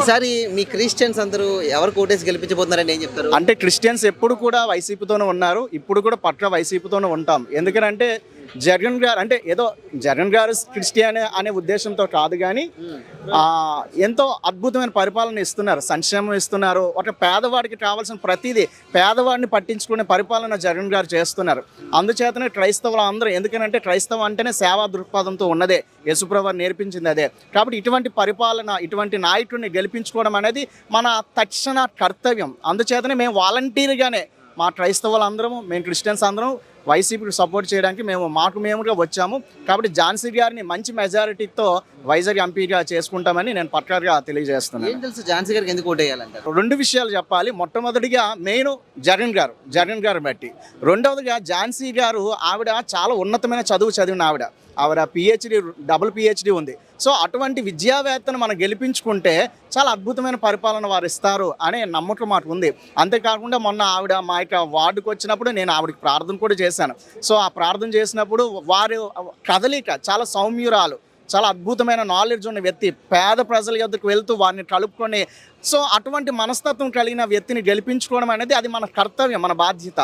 ఈసారి మీ క్రిస్టియన్స్ అందరూ ఎవరు కోటేసి గెలిపించబోతున్నారని ఏం చెప్తారు? అంటే క్రిస్టియన్స్ ఎప్పుడు కూడా వైసీపీతోనే ఉన్నారు, ఇప్పుడు కూడా పట్ల వైసీపీతోనే ఉంటాం. ఎందుకంటే జగన్ గారు అంటే ఏదో జగన్ గారు క్రిస్టియన్ అనే ఉద్దేశంతో కాదు, కానీ ఎంతో అద్భుతమైన పరిపాలన ఇస్తున్నారు, సంక్షేమం ఇస్తున్నారు. ఒక పేదవాడికి కావాల్సిన ప్రతిదీ పేదవాడిని పట్టించుకునే పరిపాలన జగన్ గారు చేస్తున్నారు. అందుచేతనే క్రైస్తవులు అందరూ, ఎందుకంటే క్రైస్తవం అంటేనే సేవా దృక్పథంతో ఉన్నదే, యేసుప్రభు నేర్పించింది అదే. కాబట్టి ఇటువంటి పరిపాలన, ఇటువంటి నాయకుడిని గెలిపించుకోవడం అనేది మన తక్షణ కర్తవ్యం. అందుచేతనే మేము వాలంటీర్గానే మా క్రైస్తవులందరము, మేము క్రిస్టియన్స్ అందరం వైసీపీకి సపోర్ట్ చేయడానికి మేముగా వచ్చాము. కాబట్టి ఝాన్సీ గారిని మంచి మెజారిటీతో వైజాగ్ ఎంపీగా చేసుకుంటామని నేను పక్కాగా తెలియజేస్తున్నాను. ఏం తెలుసు ఝాన్సీ గారికి ఎందుకు ఓటు వేయాలంటారు? రెండు విషయాలు చెప్పాలి. మొట్టమొదటిగా మెయిన్ జగన్ గారు బట్టి. రెండవదిగా ఝాన్సీ గారు ఆవిడ చాలా ఉన్నతమైన చదువు చదివిన ఆవిడ పిహెచ్డి, డబుల్ పిహెచ్డి ఉంది. సో అటువంటి విద్యావేత్తను మనం గెలిపించుకుంటే చాలా అద్భుతమైన పరిపాలన వారు ఇస్తారు అనే నమ్మకం మాకు ఉంది. అంతేకాకుండా మొన్న ఆవిడ మా యొక్క వార్డుకు వచ్చినప్పుడు నేను ఆవిడకి ప్రార్థన కూడా చేశాను. సో ఆ ప్రార్థన చేసినప్పుడు వారి కదలిక చాలా సౌమ్యురాలు, చాలా అద్భుతమైన నాలెడ్జ్ ఉన్న వ్యక్తి, పేద ప్రజల యొద్దకు వెళ్తూ వారిని కలుపుకొని, సో అటువంటి మనస్తత్వం కలిగిన వ్యక్తిని గెలిపించుకోవడం అనేది అది మన కర్తవ్యం, మన బాధ్యత.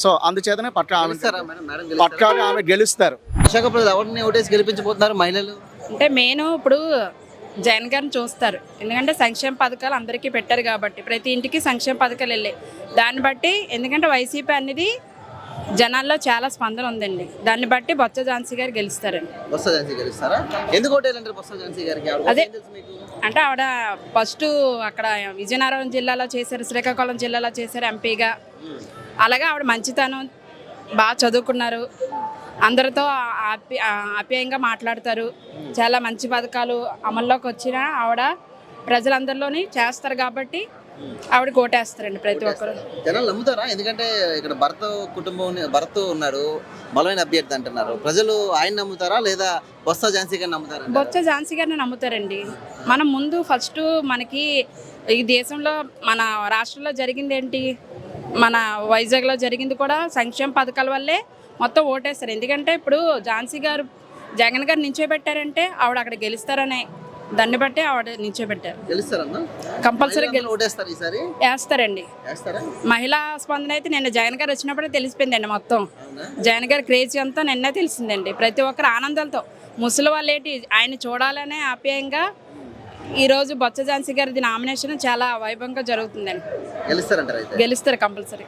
సో అందుచేతనే పక్కాగా ఆమె గెలుస్తారు. విశాఖ ప్రజలు ఎవరిని ఓటేసి గెలిపించబోతున్నారు మహిళలు అంటే మెయిన్ ఇప్పుడు జగన్ గారిని చూస్తారు, ఎందుకంటే సంక్షేమ పథకాలు అందరికీ పెట్టారు కాబట్టి ప్రతి ఇంటికి సంక్షేమ పథకాలు వెళ్ళాయి. దాన్ని బట్టి ఎందుకంటే వైసీపీ అనేది జనాల్లో చాలా స్పందన ఉందండి, దాన్ని బట్టి బొత్స ఝాన్సీ గారు గెలుస్తారండి. బొత్స ఝాన్సీ గెలుస్తారా? ఎందుకు ఓటేయాలంటారు బొత్స ఝాన్సీ గారికి? అదే అంటే ఆవిడ ఫస్ట్ అక్కడ విజయనగరం జిల్లాలో చేశారు, శ్రీకాకుళం జిల్లాలో చేశారు ఎంపీగా. అలాగే ఆవిడ మంచితనం, బాగా చదువుకున్నారు, అందరితో ఆప్యాయంగా మాట్లాడతారు, చాలా మంచి పథకాలు అమల్లోకి వచ్చినా ఆవిడ ప్రజలందరిలోని చేస్తారు కాబట్టి ఆవిడ కోటేస్తారండి ప్రతి ఒక్కరు. జనాలు నమ్ముతారా? ఎందుకంటే ఇక్కడ భరత్ ఉన్నాడు, బలమైన అభ్యర్థి అంటున్నారు. ప్రజలు ఆయన నమ్ముతారా లేదా బొత్స ఝాన్సీ గారిని నమ్ముతారా? బొత్స ఝాన్సీ గారిని నమ్ముతారండి. మనం ముందు ఫస్ట్ మనకి ఈ దేశంలో మన రాష్ట్రంలో జరిగింది ఏంటి, మన వైజాగ్లో జరిగింది కూడా సంక్షేమ పథకాల వల్లే మొత్తం ఓటేస్తారు. ఎందుకంటే ఇప్పుడు ఝాన్సీ గారు జగన్ గారు నించోబెట్టారంటే ఆవిడ అక్కడ గెలుస్తారనే దాన్ని బట్టి ఆవిడ నించోబెట్టారు. కంపల్సరీ వేస్తారండి. మహిళా స్పందన అయితే నిన్న జగన్ గారు వచ్చినప్పుడే తెలిసిపోయిందండి. మొత్తం జగన్ గారి క్రేజ్ అంతా నిన్నే తెలిసిందండి. ప్రతి ఒక్కరు ఆనందాలతో, ముసలి వాళ్ళు ఏంటి ఆయన చూడాలనే ఆప్యాయంగా ఈరోజు బొత్స ఝాన్సీ గారి నామినేషన్ చాలా వైభవంగా జరుగుతుందండి. గెలుస్తారు కంపల్సరీ.